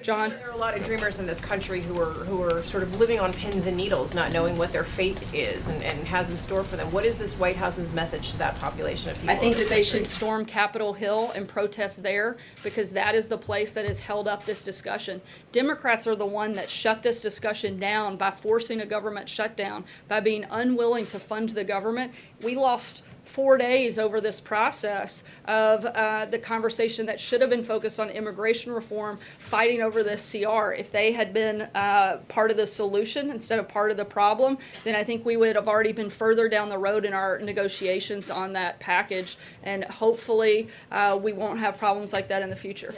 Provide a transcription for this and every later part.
John? There are a lot of dreamers in this country who are sort of living on pins and needles, not knowing what their fate is and has in store for them. What is this White House's message to that population of people? I think that they should storm Capitol Hill and protest there, because that is the place that has held up this discussion. Democrats are the one that shut this discussion down by forcing a government shutdown, by being unwilling to fund the government. We lost 4 days over this process of the conversation that should have been focused on immigration reform, fighting over this CR. If they had been part of the solution instead of part of the problem, then I think we would have already been further down the road in our negotiations on that package, and hopefully we won't have problems like that in the future.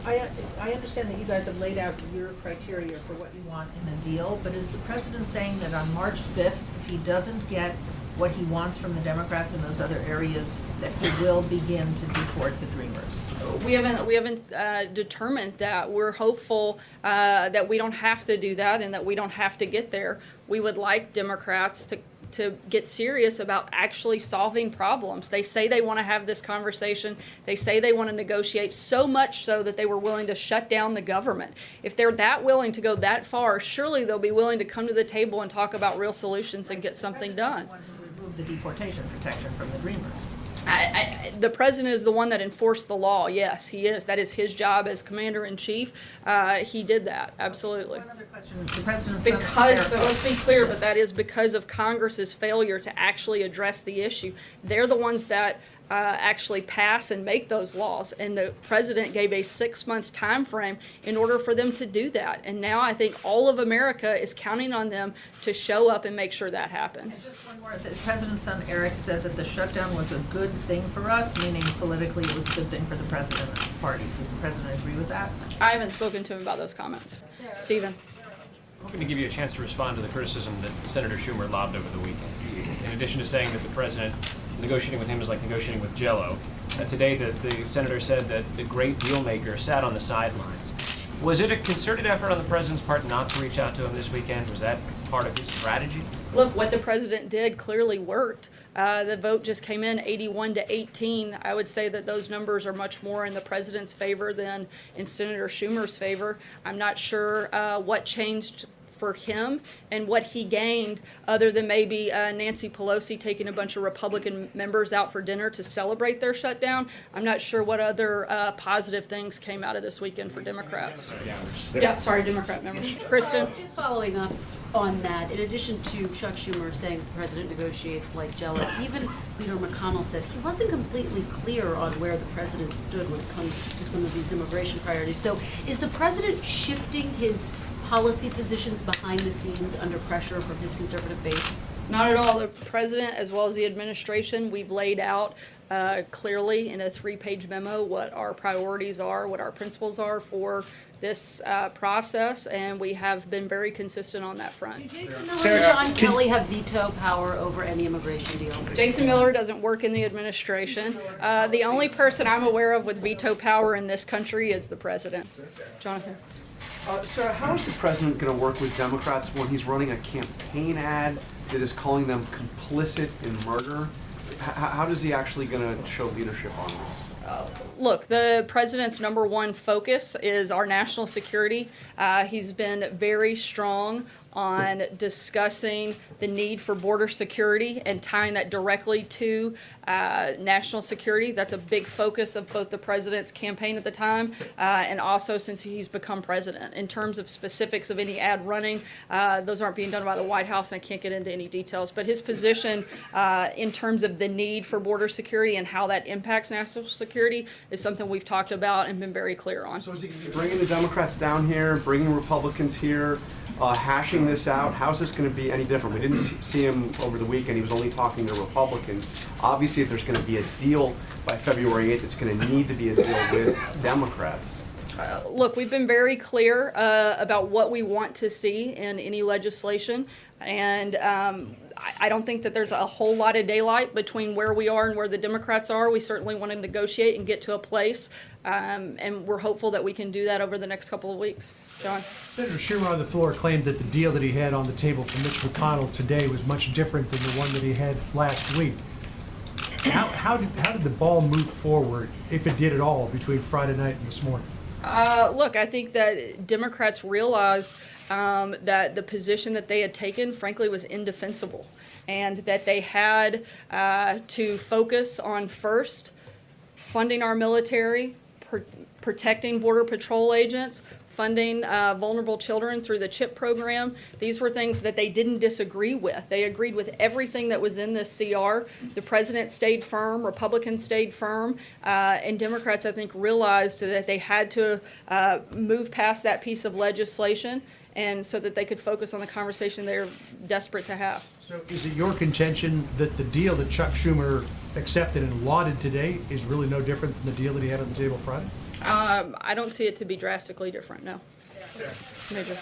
I understand that you guys have laid out your criteria for what you want in a deal, but is the president saying that on March 5th, if he doesn't get what he wants from the Democrats in those other areas, that he will begin to deport the Dreamers? We haven't determined that. We're hopeful that we don't have to do that and that we don't have to get there. We would like Democrats to get serious about actually solving problems. They say they want to have this conversation. They say they want to negotiate, so much so that they were willing to shut down the government. If they're that willing to go that far, surely they'll be willing to come to the table and talk about real solutions and get something done. Remove the deportation protection from the Dreamers. The president is the one that enforced the law. Yes, he is. That is his job as commander-in-chief. He did that, absolutely. One other question. The president's But let's be clear, but that is because of Congress's failure to actually address the issue. They're the ones that actually pass and make those laws, and the president gave a 6-month time frame in order for them to do that. And now I think all of America is counting on them to show up and make sure that happens. And just one more. The president's son Eric said that the shutdown was a good thing for us, meaning politically it was a good thing for the president and his party. Does the president agree with that? I haven't spoken to him about those comments. Stephen. I'm hoping to give you a chance to respond to the criticism that Senator Schumer lobbed over the weekend. In addition to saying that the president negotiating with him is like negotiating with Jell-O, today the senator said that the great deal maker sat on the sidelines. Was it a concerted effort on the president's part not to reach out to him this weekend? Was that part of his strategy? Look, what the president did clearly worked. The vote just came in 81-18. I would say that those numbers are much more in the president's favor than in Senator Schumer's favor. I'm not sure what changed for him and what he gained, other than maybe Nancy Pelosi taking a bunch of Republican members out for dinner to celebrate their shutdown. I'm not sure what other positive things came out of this weekend for Democrats. Democrat members. Kristen? Just following up on that, in addition to Chuck Schumer saying the president negotiates like Jell-O, even Leader McConnell said he wasn't completely clear on where the president stood when it comes to some of these immigration priorities. So is the president shifting his policy positions behind the scenes under pressure from his conservative base? Not at all. The president, as well as the administration, we've laid out clearly in a 3-page memo what our priorities are, what our principles are for this process, and we have been very consistent on that front. Jason Miller and John Kelly have veto power over any immigration deal. Jason Miller doesn't work in the administration. The only person I'm aware of with veto power in this country is the president. Jonathan? Sarah, how is the president going to work with Democrats when he's running a campaign ad that is calling them complicit in murder? How is he actually going to show leadership on this? Look, the president's #1 focus is our national security. He's been very strong on discussing the need for border security and tying that directly to national security. That's a big focus of both the president's campaign at the time and also since he's become president. In terms of specifics of any ad running, those aren't being done by the White House, and I can't get into any details. But his position in terms of the need for border security and how that impacts national security is something we've talked about and been very clear on. So is he bringing the Democrats down here, bringing Republicans here, hashing this out? How's this going to be any different? We didn't see him over the weekend. He was only talking to Republicans. Obviously, if there's going to be a deal by February 8th, it's going to need to be a deal with Democrats. Look, we've been very clear about what we want to see in any legislation, and I don't think that there's a whole lot of daylight between where we are and where the Democrats are. We certainly want to negotiate and get to a place, and we're hopeful that we can do that over the next couple of weeks. John? Senator Schumer on the floor claimed that the deal that he had on the table for Mitch McConnell today was much different than the one that he had last week. How did the ball move forward, if it did at all, between Friday night and this morning? Look, I think that Democrats realized that the position that they had taken, frankly, was indefensible, and that they had to focus on first funding our military, protecting Border Patrol agents, funding vulnerable children through the CHIP program. These were things that they didn't disagree with. They agreed with everything that was in this CR. The president stayed firm, Republicans stayed firm, and Democrats, I think, realized that they had to move past that piece of legislation, and so that they could focus on the conversation they're desperate to have. So is it your contention that the deal that Chuck Schumer accepted and lauded today is really no different than the deal that he had on the table Friday? I don't see it to be drastically different, no. Major.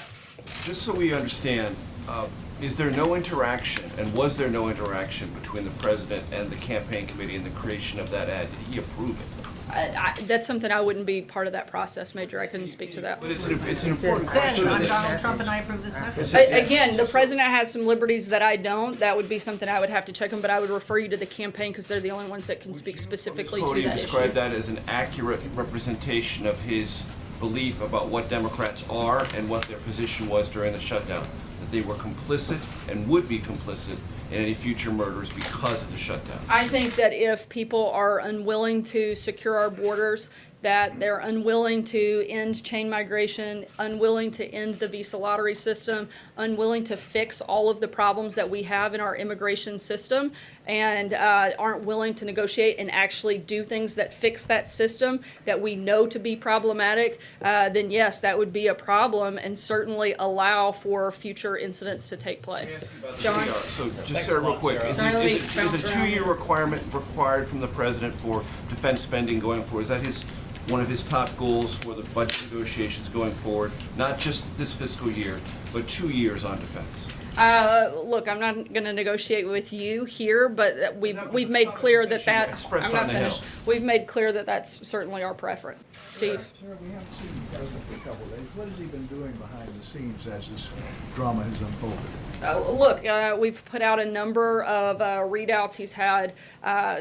Just so we understand, is there no interaction, and was there no interaction between the president and the campaign committee in the creation of that ad? Did he approve it? That's something I wouldn't be part of that process, Major. I couldn't speak to that. But it's an important Says, question. I'm Donald Trump and I approve this message. Again, the president has some liberties that I don't. That would be something I would have to check on, but I would refer you to the campaign because they're the only ones that can speak specifically to Podium that describe issue. that as an accurate representation of his belief about what Democrats are and what their position was during the shutdown. That they were complicit and would be complicit in any future murders because of the shutdown. I think that if people are unwilling to secure our borders, that they're unwilling to end chain migration, unwilling to end the visa lottery system, unwilling to fix all of the problems that we have in our immigration system, and aren't willing to negotiate and actually do things that fix that system that we know to be problematic, then yes, that would be a problem and certainly allow for future incidents to take place. John? So just Sarah, real quick, is a 2-year requirement required from the president for defense spending going forward? Is that one of his top goals for the budget negotiations going forward? Not just this fiscal year, but 2 years on defense? Look, I'm not going to negotiate with you here, but we've made clear that expressed I'm not on the finished. Hill. We've made clear that that's certainly our preference. Steve? Sarah, we haven't seen the president for a couple of days. What has he been doing behind the scenes as this drama has unfolded? Look, we've put out a number of readouts. He's had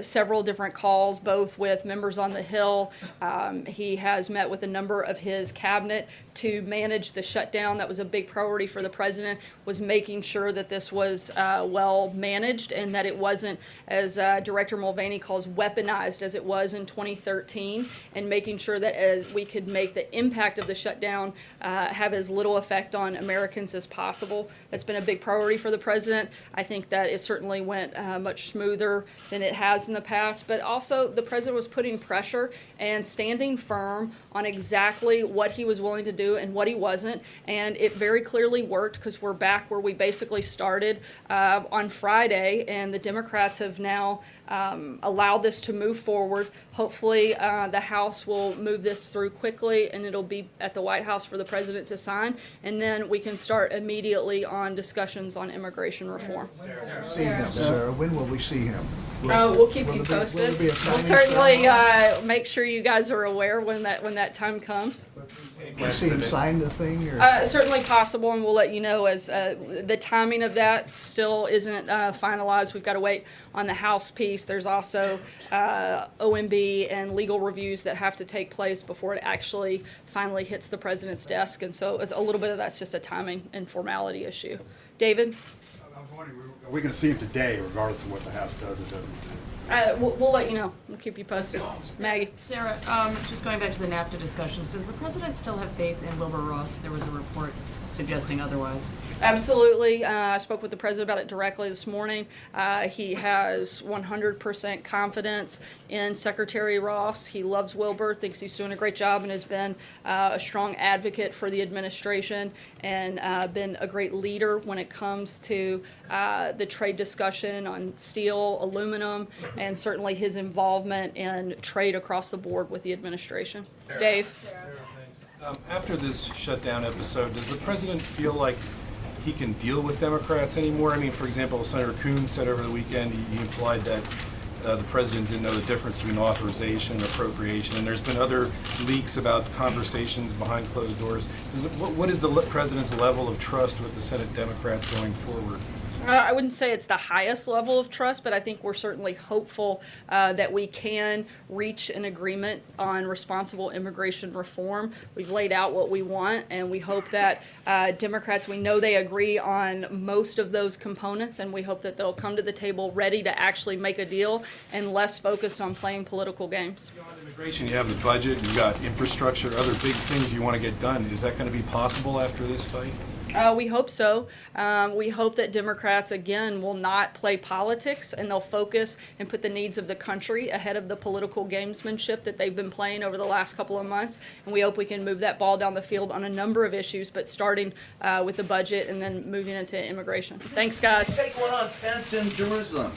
several different calls, both with members on the Hill. He has met with a number of his cabinet to manage the shutdown. That was a big priority for the president, was making sure that this was well managed and that it wasn't, as Director Mulvaney calls, weaponized as it was in 2013, and making sure that as we could make the impact of the shutdown have as little effect on Americans as possible. That's been a big priority for the president. I think that it certainly went much smoother than it has in the past, but also the president was putting pressure and standing firm on exactly what he was willing to do and what he wasn't, and it very clearly worked because we're back where we basically started on Friday, and the Democrats have now allowed this to move forward. Hopefully the House will move this through quickly, and it'll be at the White House for the president to sign, and then we can start immediately on discussions on immigration reform. See him, Sarah. When will we see him? We'll keep you Will there posted. be a We'll signing certainly make sure you guys are aware when that time comes. Will we see him sign the thing? Or? Certainly possible, and we'll let you know as the timing of that still isn't finalized. We've got to wait on the House piece. There's also OMB and legal reviews that have to take place before it actually finally hits the president's desk, and so a little bit of that's just a timing and formality issue. David? I was wondering, are we going to see him today, regardless of what the House does or doesn't do? We'll let you know. We'll keep you posted. Maggie? Sarah, just going back to the NAFTA discussions, does the president still have faith in Wilbur Ross? There was a report suggesting otherwise. Absolutely. I spoke with the president about it directly this morning. He has 100% confidence in Secretary Ross. He loves Wilbur, thinks he's doing a great job, and has been a strong advocate for the administration and been a great leader when it comes to the trade discussion on steel, aluminum, and certainly his involvement in trade across the board with the administration. Dave? After this shutdown episode, does the president feel like he can deal with Democrats anymore? I mean, for example, Senator Coons said over the weekend, he implied that the president didn't know the difference between authorization and appropriation, and there's been other leaks about conversations behind closed doors. What is the president's level of trust with the Senate Democrats going forward? I wouldn't say it's the highest level of trust, but I think we're certainly hopeful that we can reach an agreement on responsible immigration reform. We've laid out what we want, and we hope that Democrats, we know they agree on most of those components, and we hope that they'll come to the table ready to actually make a deal and less focused on playing political games. On immigration, you have the budget, you've got infrastructure, other big things you want to get done. Is that going to be possible after this fight? We hope so. We hope that Democrats, again, will not play politics, and they'll focus and put the needs of the country ahead of the political gamesmanship that they've been playing over the last couple of months. And we hope we can move that ball down the field on a number of issues, but starting with the budget and then moving into immigration. Thanks, guys. Take one on Pence in Jerusalem.